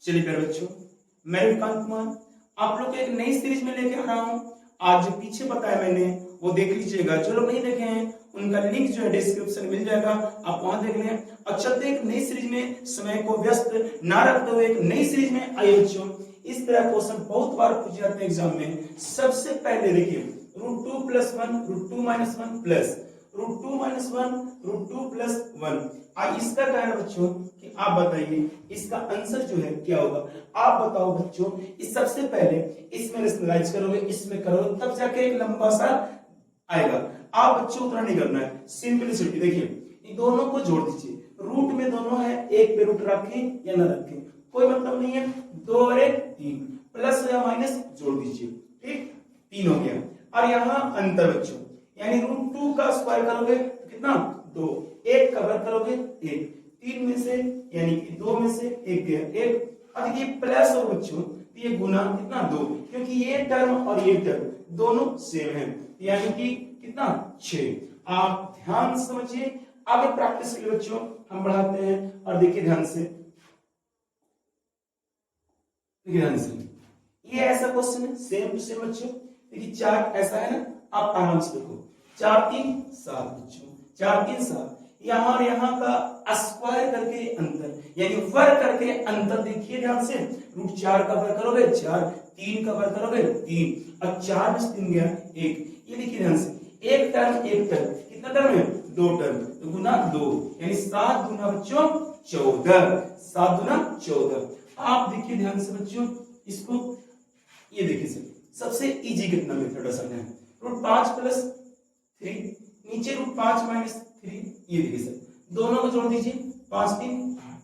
चलिए प्यारे बच्चों, मैं विकांत कुमार आप लोग को एक नई सीरीज में लेके आ रहा हूँ। आज जो पीछे बताया मैंने वो देख लीजिएगा। जो लोग नहीं देखे हैं उनका लिंक जो है डिस्क्रिप्शन मिल जाएगा, आप वहां देख लें। और चलते एक नई सीरीज में, समय को व्यस्त ना रखते हुए एक नई सीरीज में आइए बच्चों। इस तरह क्वेश्चन बहुत बार पूछे जाते हैं एग्जाम में। सबसे पहले देखिए √2 + 1 √2 - 1 प्लस √2 - 1 √2 + 1। इसका क्या है बच्चों कि आप बताइए इसका आंसर जो है क्या होगा। आप बताओ बच्चों, इस सबसे पहले इसमें रेशनलाइज करोगे, इसमें करोगे, तब जाके एक लंबा सा आएगा। आप बच्चों उतना नहीं करना है, सिंपलिसिटी। देखिए इन दोनों को जोड़ दीजिए, रूट में दोनों है, एक पे रूट रखें या ना रखें कोई मतलब नहीं है। 2 और 1 3, प्लस या माइनस जोड़ दीजिए, ठीक 3 हो गया। और यहाँ अंतर बच्चों, यानी √2 का स्क्वायर करोगे तो कितना 2, 1 का वर्ग करोगे 1, 3 में से यानी कि 2 में से 1 गया 1। और देखिए प्लस और बच्चों ये गुना कितना 2, क्योंकि ये टर्म और ये टर्म दोनों सेम है, यानी कि कितना 6। आप ध्यान से समझिए, आगे प्रैक्टिस के लिए बच्चों हम बढ़ाते हैं। और देखिए ध्यान से, ये ऐसा क्वेश्चन है सेम टू सेम बच्चों। देखिए 4 ऐसा है ना, आप आराम से देखो 4 3 7 बच्चों, 4 3 7। यहाँ और यहाँ का स्क्वायर करके अंतर, यानी वर्ग करके अंतर देखिए ध्यान से। √4 का वर्ग करोगे 4, 3 का वर्ग करोगे 3, और 4 में से 3 गया 1। ये देखिए ध्यान से, एक टर्म कितना टर्म है 2 टर्म, तो गुना 2, यानी 7 गुना बच्चों 14, 7 गुना 14। आप देखिए ध्यान से बच्चों इसको, ये देखिए सर सबसे इजी कितना मेथड आसान है। √5 + 3 नीचे √5 - 3, ये देखिए सर दोनों को जोड़ दीजिए 5 3 8,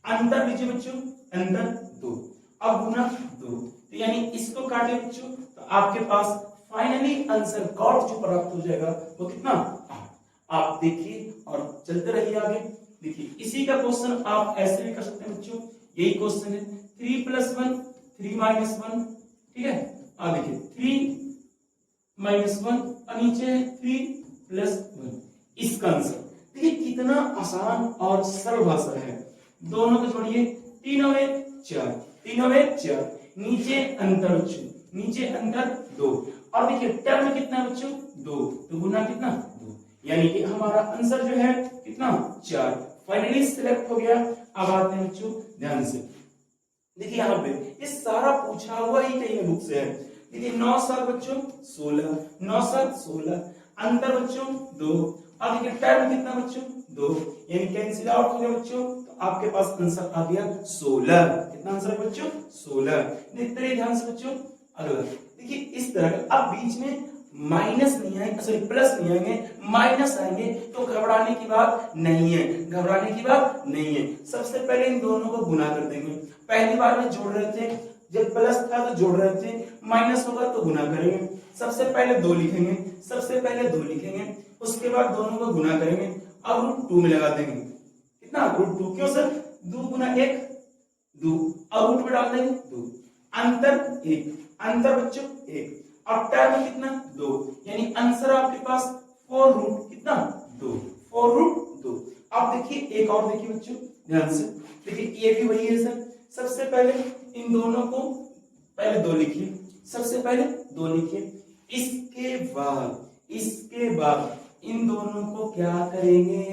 अंतर लीजिए बच्चों, अंतर 2, अब गुना 2, तो यानी इसको काटिए बच्चों तो आपके पास फाइनली आंसर गॉट जो प्राप्त हो जाएगा वो कितना 8। आप देखिए और चलते रहिए आगे। देखिए इसी का क्वेश्चन आप ऐसे भी कर सकते हैं बच्चों, यही क्वेश्चन है 3 + 1 3 - 1, ठीक है। देखिए 3 - 1 और नीचे है 3 + 1, इसका आंसर देखिए कितना आसान और सरल भाषा है। दोनों को जोड़िए, 3 और 1 4, 3 और 1 4, नीचे अंतर बच्चों, नीचे अंतर 2, और देखिए टर्म कितना बच्चों 2, तो गुना कितना 2, यानी कि हमारा आंसर जो है कितना 4, फाइनली सिलेक्ट हो गया। अब आते हैं बच्चों ध्यान से, देखिए यहाँ पे ये सारा पूछा हुआ ही कहीं बुक से है। देखिए 9 7 बच्चों 16, 9 7 16, अंतर बच्चों 2, और देखिए टर्म कितना बच्चों 2, यानी कैंसिल आउट हो गया बच्चों, तो आपके पास आंसर आ गया 16। कितना आंसर है बच्चों 16। देखते रहिए ध्यान से बच्चों अगला। देखिए इस तरह का, अब बीच में माइनस नहीं आएंगे, सॉरी प्लस नहीं आएंगे, माइनस आएंगे, तो घबराने की बात नहीं है, घबराने की बात नहीं है। सबसे पहले इन दोनों को गुना कर देंगे। पहली बार में जोड़ रहे थे, जब प्लस था तो जोड़ रहे थे, माइनस होगा तो गुना करेंगे। सबसे पहले 2 लिखेंगे, सबसे पहले 2 लिखेंगे, उसके बाद दोनों को गुना करेंगे। अब √2 में लगा देंगे, कितना √2, क्यों सर 2 गुना 1 2, अब रूट में डाल देंगे 2, अंतर 1, अंतर बच्चों 1, और टर्म कितना 2, यानी आंसर आपके पास 4 कितना 2, 4 अब देखिए एक और देखिए बच्चों ध्यान से, देखिए ये भी वही है सर। सबसे पहले इन दोनों को पहले 2 लिखिए, सबसे पहले 2 लिखिए, इसके बाद इन दोनों को क्या करेंगे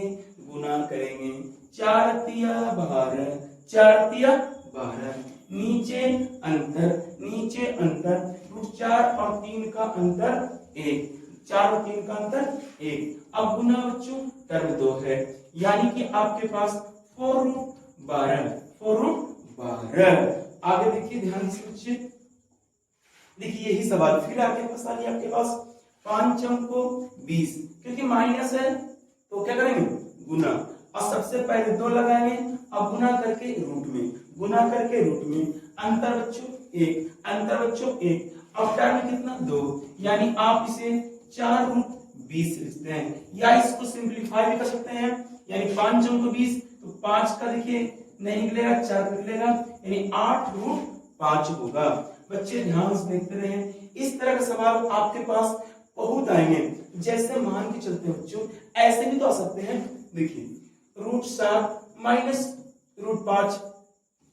गुना करेंगे। 4 तिया 12, 4 तिया 12, नीचे अंतर √4 और 3 का अंतर 1, 4 और 3 का अंतर 1। अब गुना बच्चों टर्म 2 है, यानी कि आपके पास 4√12, 4√12। आगे देखिए ध्यान से बच्चे, देखिए यही सवाल फिर आगे फंसा लिया आपके पास 5 अंको 20, क्योंकि माइनस है तो क्या करेंगे गुना, और सबसे पहले 2 लगाएंगे, अब गुना करके रूट में, गुना करके रूट में, अंतर बच्चों 1, अंतर बच्चों 1, अब टर्म कितना 2, यानी आप इसे 4√20 लिखते हैं, या इसको सिंपलीफाई भी कर सकते हैं, यानी 5 अंको 20, तो 5 का देखिए नहीं निकलेगा 4 निकलेगा, यानी 8√5 होगा। बच्चे ध्यान से देखते रहे, इस तरह का सवाल आपके पास बहुत आएंगे। जैसे मान के चलते हैं बच्चों, ऐसे भी तो आ सकते हैं। देखिए √7 - √5,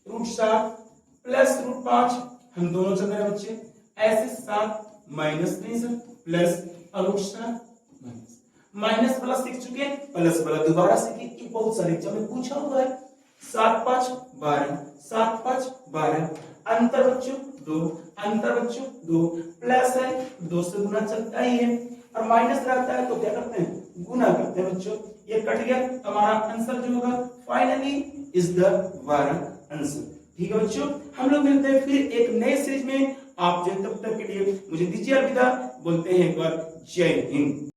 √7 प्लस रूट 5 हम दोनों चल रहे हैं बच्चे, ऐसे 7 minus 3 sir plus root 7 minus minus plus सीख चुके हैं, प्लस वाला दोबारा सीखे, ये बहुत सारे एग्जाम में पूछा हुआ है। 7 5 12, 7 5 12, अंतर बच्चों 2, अंतर बच्चों 2, प्लस है 2 से गुना चलता ही है, और माइनस रहता है तो क्या करते हैं, गुना करते हैं बच्चों। ये कट गया, हमारा आंसर जो होगा फाइनली इज द 12 आंसर। ठीक है बच्चों, हम लोग मिलते हैं फिर एक नए सीरीज में। आप जो तब तक के लिए मुझे दीजिए अलविदा, बोलते हैं एक बार जय हिंद।